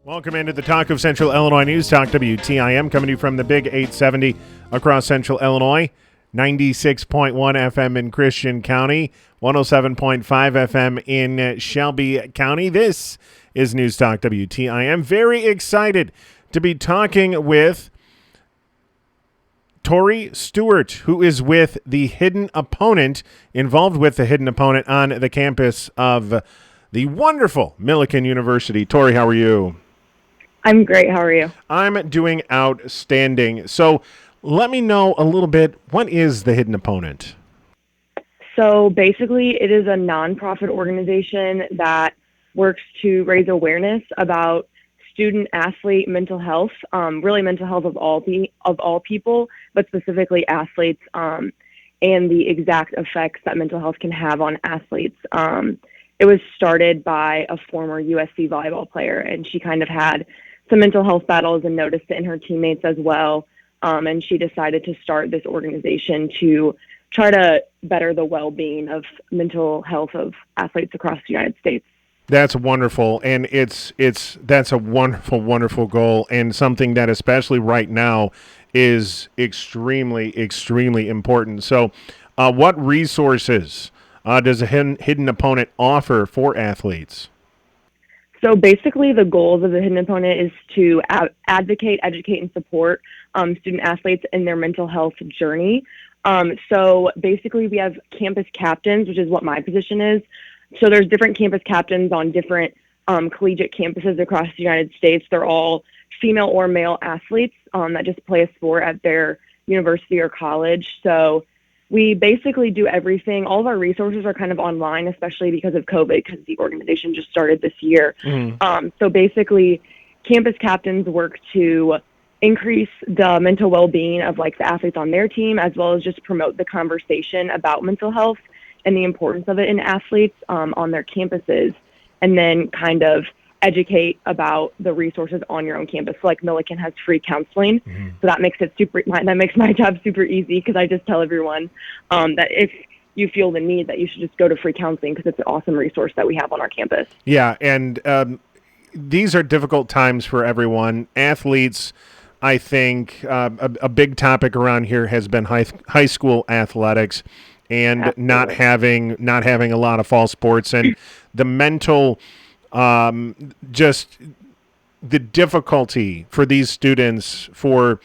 Welcome into the Talk of Central Illinois News Talk, WTIM, coming to you from the Big 870 across Central Illinois, 96.1 FM in Christian County, 107.5 FM in Shelby County. This is News Talk WTIM. Very excited to be talking with Tori Stuart, who is with the Hidden Opponent, involved with the Hidden Opponent on the campus of the wonderful Millikin University. Tori, how are you? I'm great. How are you? I'm doing outstanding. So let me know a little bit, what is the Hidden Opponent? So basically, it is a nonprofit organization that works to raise awareness about student-athlete mental health, really mental health of all people, but specifically athletes, and the exact effects that mental health can have on athletes. It was started by a former USC volleyball player, and she kind of had some mental health battles and noticed it in her teammates as well. And she decided to start this organization to try to better the well-being of mental health of athletes across the United States. That's wonderful, and that's a wonderful goal, and something that especially right now is extremely important. So, what resources does a hidden Opponent offer for athletes? So basically, the goals of the Hidden Opponent is to advocate, educate, and support student athletes in their mental health journey. So basically, we have campus captains, which is what my position is. So there's different campus captains on different collegiate campuses across the United States. They're all female or male athletes that just play a sport at their university or college. So we basically do everything. All of our resources are kind of online, especially because of COVID, because the organization just started this year. So basically, campus captains work to increase the mental well-being of like the athletes on their team, as well as just promote the conversation about mental health and the importance of it in athletes on their campuses, and then kind of educate about the resources on your own campus. So like Millikin has free counseling, so that makes my job super easy, because I just tell everyone that if you feel the need, that you should just go to free counseling, because it's an awesome resource that we have on our campus. Yeah, and these are difficult times for everyone. Athletes, I think a big topic around here has been high school athletics, and not having a lot of fall sports, and the mental just the difficulty for these students, for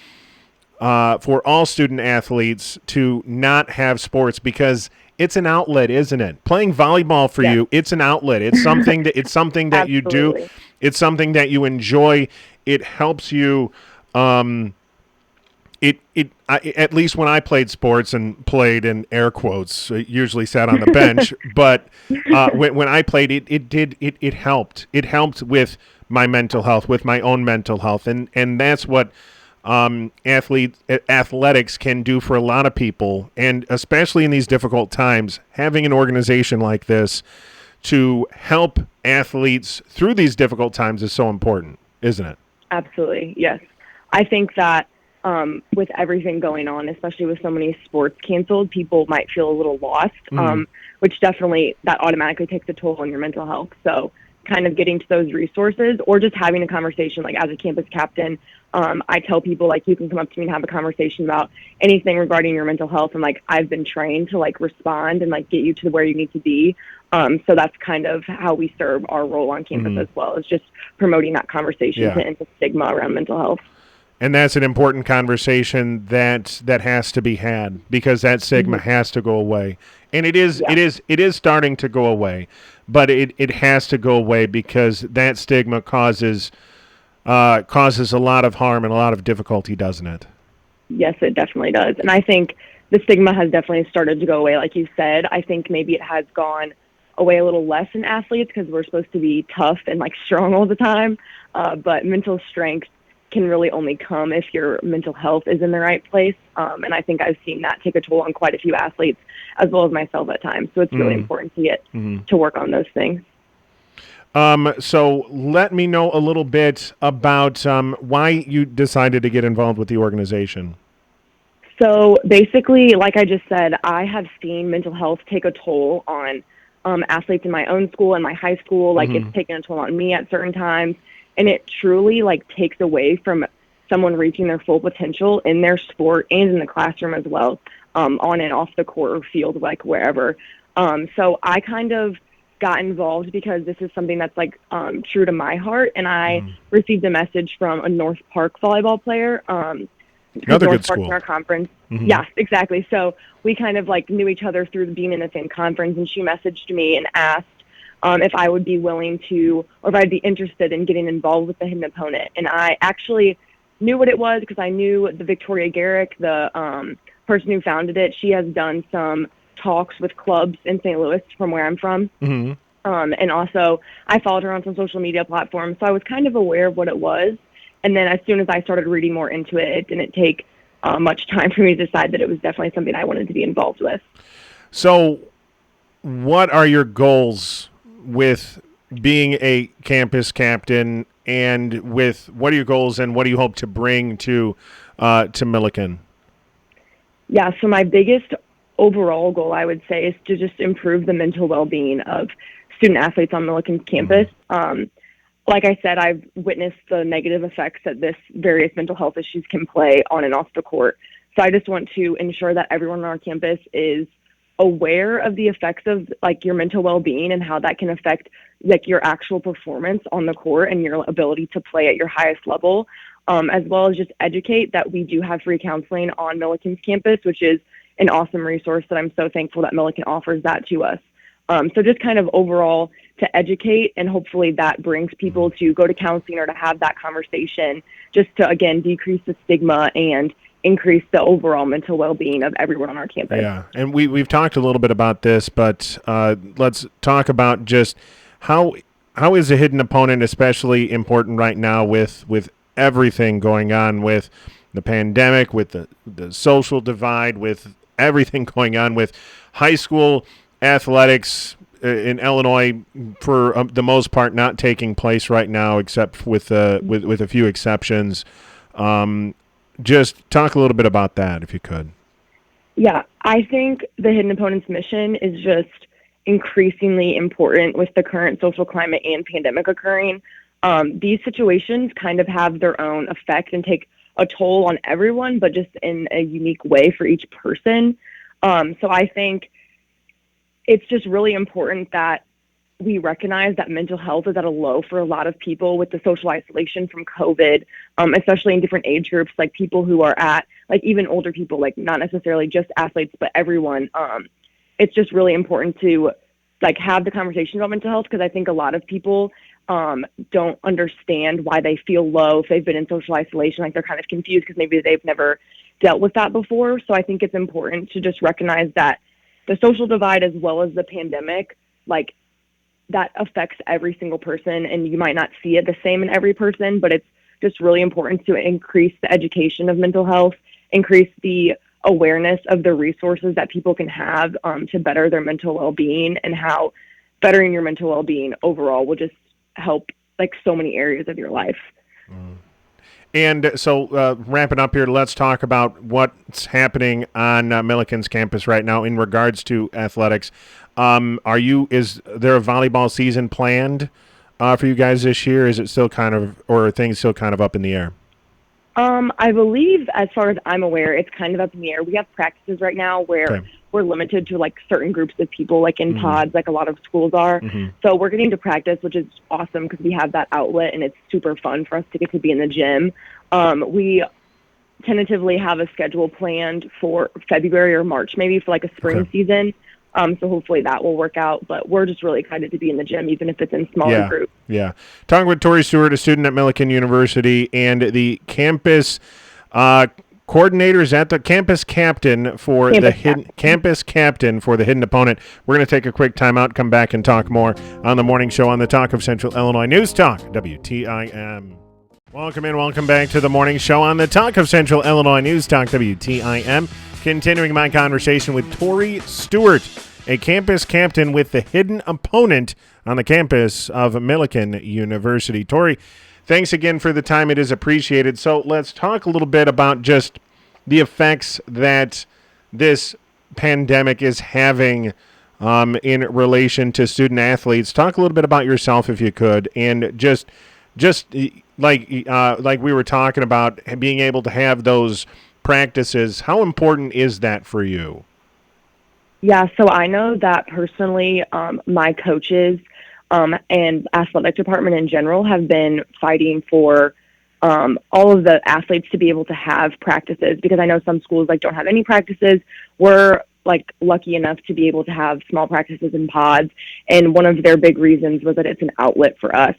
all student athletes to not have sports, because it's an outlet, isn't it? Playing volleyball for you, it's an outlet. It's something that you do. It's something that you enjoy. It helps you. At least when I played sports, and played in air quotes, usually sat on the bench, but when I played, it helped. It helped with my mental health, with my own mental health, and that's what athletics can do for a lot of people, and especially in these difficult times, having an organization like this to help athletes through these difficult times is so important, isn't it? Absolutely, yes. I think that with everything going on, especially with so many sports canceled, people might feel a little lost, which definitely, that automatically takes a toll on your mental health. So kind of getting to those resources, or just having a conversation, like as a campus captain, I tell people, like, you can come up to me and have a conversation about anything regarding your mental health, and like I've been trained to like respond and like get you to where you need to be. So that's kind of how we serve our role on campus as well, is just promoting that conversation to end the stigma around mental health. And that's an important conversation that has to be had, because that stigma has to go away. And it is starting to go away, but it has to go away, because that stigma causes a lot of harm and a lot of difficulty, doesn't it? Yes, it definitely does. And I think the stigma has definitely started to go away, like you said. I think maybe it has gone away a little less in athletes, because we're supposed to be tough and like strong all the time. But mental strength can really only come if your mental health is in the right place. And I think I've seen that take a toll on quite a few athletes, as well as myself at times. So it's really important to get to work on those things. So let me know a little bit about why you decided to get involved with the organization. So basically, like I just said, I have seen mental health take a toll on athletes in my own school and my high school. Like it's taken a toll on me at certain times. and it truly like takes away from someone reaching their full potential in their sport and in the classroom as well, on and off the court or field, like wherever. So I kind of got involved because this is something that's like true to my heart, and I received a message from a North Park volleyball player. Another North good Park's school. in our conference. Yeah, exactly. So we kind of like knew each other through being in the same conference, and she messaged me and asked if I would be willing to, or if I'd be interested in getting involved with the hidden opponent. And I actually knew what it was because I knew the Victoria Garrick, the person who founded it. She has done some talks with clubs in St. Louis from where I'm from. And also I followed her on some social media platforms, so I was kind of aware of what it was. And then as soon as I started reading more into it, it didn't take much time for me to decide that it was definitely something I wanted to be involved with. So what are your goals with being a campus captain, and with what are your goals and what do you hope to bring to Millikin? Yeah, so my biggest overall goal, I would say, is to just improve the mental well-being of student athletes on Millikin's campus. Like I said, I've witnessed the negative effects that this various mental health issues can play on and off the court. So I just want to ensure that everyone on our campus is aware of the effects of like your mental well-being and how that can affect like your actual performance on the court and your ability to play at your highest level, as well as just educate that we do have free counseling on Millikin's campus, which is an awesome resource that I'm so thankful that Millikin offers that to us. So just kind of overall to educate, and hopefully that brings people to go to counseling or to have that conversation, just to, again, decrease the stigma and increase the overall mental well-being of everyone on our campus. Yeah, and we've talked a little bit about this, but let's talk about just how is a hidden opponent especially important right now with everything going on with the pandemic, with the social divide, with everything going on with high school athletics in Illinois, for the most part, not taking place right now, except with a few exceptions. Just talk a little bit about that, if you could. Yeah, I think the hidden opponent's mission is just increasingly important with the current social climate and pandemic occurring. These situations kind of have their own effect and take a toll on everyone, but just in a unique way for each person. So I think it's just really important that we recognize that mental health is at a low for a lot of people with the social isolation from COVID, especially in different age groups, like people who are at, like even older people, like not necessarily just athletes, but everyone. It's just really important to like have the conversation about mental health, because I think a lot of people don't understand why they feel low if they've been in social isolation. Like they're kind of confused because maybe they've never dealt with that before. So I think it's important to just recognize that the social divide as well as the pandemic, like that affects every single person, and you might not see it the same in every person, but it's just really important to increase the education of mental health, increase the awareness of the resources that people can have to better their mental well-being, and how bettering your mental well-being overall will just help like so many areas of your life. And so wrapping up here, let's talk about what's happening on Millikin's campus right now in regards to athletics. Is there a volleyball season planned for you guys this year? Is it still kind of, or are things still kind of up in the air? I believe, as far as I'm aware, it's kind of up in the air. We have practices right now where we're limited to like certain groups of people, like in pods, like a lot of schools are. So we're getting to practice, which is awesome because we have that outlet and it's super fun for us to get to be in the gym. We tentatively have a schedule planned for February or March, maybe for like a spring season. So hopefully that will work out, but we're just really excited to be in the gym, even if it's in smaller groups. Yeah. Talking with Tori Stuart, a student at Millikin University, and the campus coordinators at the campus captain for the hidden opponent. We're going to take a quick timeout, come back and talk more on the morning show on the Talk of Central Illinois News Talk, WTIM. Welcome back to the morning show on the Talk of Central Illinois News Talk, WTIM. Continuing my conversation with Tori Stuart, a campus captain with the hidden opponent on the campus of Millikin University. Tori, thanks again for the time. It is appreciated. So let's talk a little bit about just the effects that this pandemic is having in relation to student athletes. Talk a little bit about yourself, if you could, and just just like we were talking about, being able to have those practices. How important is that for you? Yeah, so I know that personally, my coaches and athletic department in general have been fighting for all of the athletes to be able to have practices, because I know some schools like don't have any practices. We're like lucky enough to be able to have small practices in pods, and one of their big reasons was that it's an outlet for us.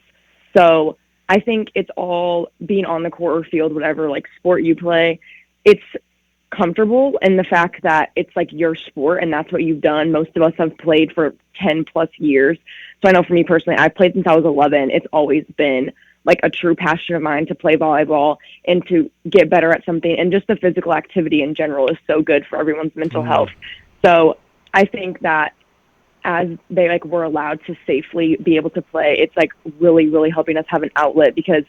So I think it's all being on the court or field, whatever like sport you play. It's comfortable in the fact that it's like your sport and that's what you've done. Most of us have played for 10 plus years. So I know for me personally, I've played since I was 11. It's always been like a true passion of mine to play volleyball and to get better at something. And just the physical activity in general is so good for everyone's mental health. So I think that as they like were allowed to safely be able to play, it's like really, really helping us have an outlet, because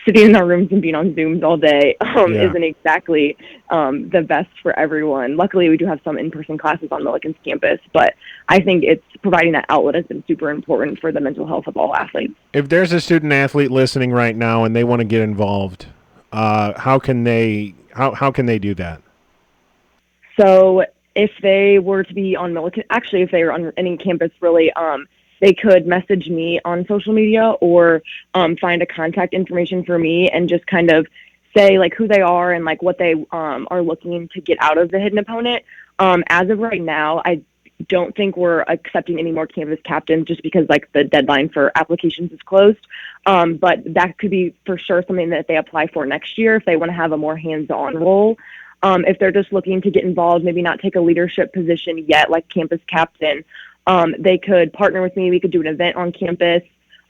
sitting in our rooms and being on Zooms all day isn't exactly the best for everyone. Luckily, we do have some in-person classes on Millikin's campus, but I think it's providing that outlet has been super important for the mental health of all athletes. If there's a student athlete listening right now and they want to get involved, how can they do that? So if they were to be on Millikin, actually, if they were on any campus, really, they could message me on social media or find a contact information for me and just kind of say like who they are and like what they are looking to get out of the hidden opponent. As of right now, I don't think we're accepting any more campus captains just because like the deadline for applications is closed. But that could be for sure something that they apply for next year if they want to have a more hands-on role. If they're just looking to get involved, maybe not take a leadership position yet, like campus captain, they could partner with me. We could do an event on campus.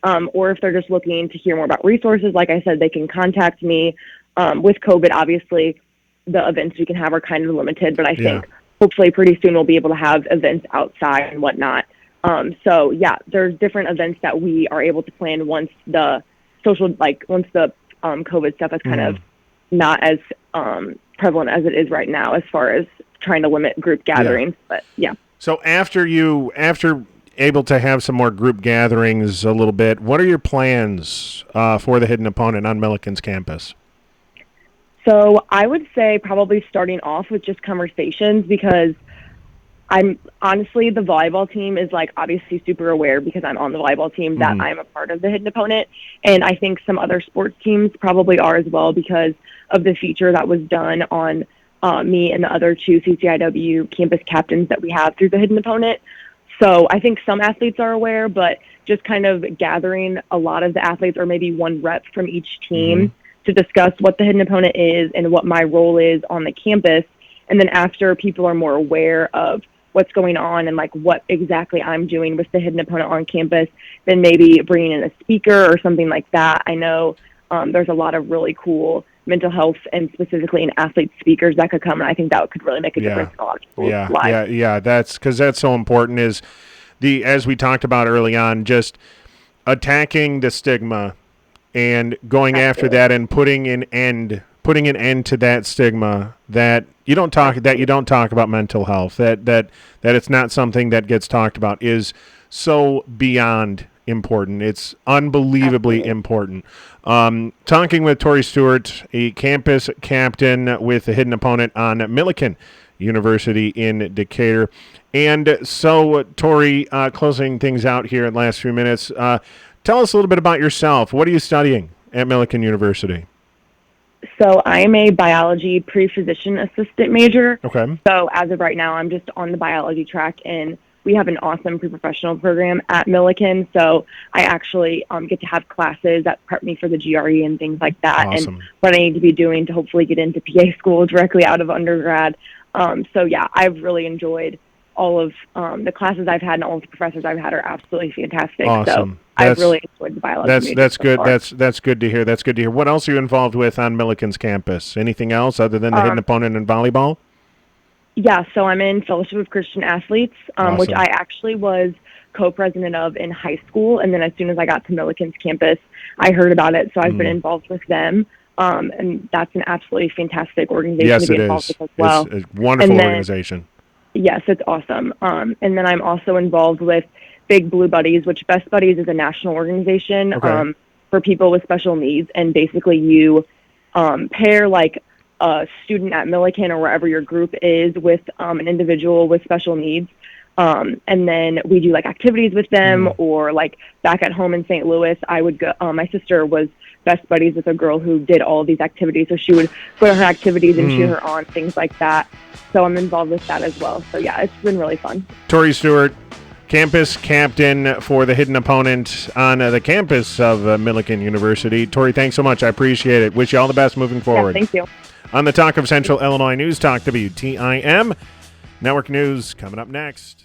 Or if they're just looking to hear more about resources, like I said, they can contact me. With COVID, obviously, the events we can have are kind of limited, but I think hopefully pretty soon we'll be able to have events outside and whatnot. So yeah, there's different events that we are able to plan once the COVID stuff is kind of not as prevalent as it is right now, as far as trying to limit group gatherings. But yeah. So after able to have some more group gatherings a little bit, what are your plans for the hidden opponent on Millikin's campus? So I would say probably starting off with just conversations, because I'm honestly, the volleyball team is like obviously super aware, because I'm on the volleyball team, that I'm a part of the hidden opponent. And I think some other sports teams probably are as well, because of the feature that was done on me and the other two CCIW campus captains that we have through the hidden opponent. So I think some athletes are aware, but just kind of gathering a lot of the athletes, or maybe one rep from each team, to discuss what the hidden opponent is and what my role is on the campus. And then after people are more aware of what's going on and like what exactly I'm doing with the hidden opponent on campus, then maybe bringing in a speaker or something like that. I know there's a lot of really cool mental health and specifically in athlete speakers that could come, and I think that could really make a difference in a lot of people's lives. Yeah. That's because that's so important. Is as we talked about early on, just attacking the stigma and going after that and putting an end to that stigma, that you don't talk about mental health, that it's not something that gets talked about, is so beyond important. It's unbelievably important. Talking with Tori Stuart, a campus captain with the hidden opponent on Millikin University in Decatur. And so, Tori, closing things out here in the last few minutes, tell us a little bit about yourself. What are you studying at Millikin University? So I'm a biology pre-physician assistant major. Okay. So as of right now, I'm just on the biology track, and we have an awesome pre-professional program at Millikin. So I actually get to have classes that prep me for the GRE and things like that, Awesome. and what I need to be doing to hopefully get into PA school directly out of undergrad. So yeah, I've really enjoyed all of the classes I've had, and all of the professors I've had are absolutely fantastic. Awesome. So I've really enjoyed the biology. That's good. That's good to hear. That's good to hear. What else are you involved with on Millikin's campus? Anything else other than the hidden opponent and volleyball? Yeah, so I'm in Fellowship of Christian Athletes, Awesome. which I actually was co-president of in high school, and then as soon as I got to Millikin's campus, I heard about it, so I've been involved with them, and that's an absolutely fantastic organization to be involved with as well. It's a wonderful organization. Yes, it's awesome. And then I'm also involved with Big Blue Buddies, which Best Buddies is a national organization. Okay. for people with special needs. And basically you pair like a student at Millikin or wherever your group is with an individual with special needs. And then we do like activities with them, or like back at home in St. Louis, I would go, my sister was best buddies with a girl who did all of these activities. So she would go to her activities and cheer her on, things like that. So I'm involved with that as well. So yeah, it's been really fun. Tori Stuart, campus captain for the Hidden Opponent on the campus of Millikin University. Tori, thanks so much. I appreciate it. Wish you all the best moving forward. Yeah, thank you. On the Talk of Central Illinois News Talk, WTIM. Network News coming up next.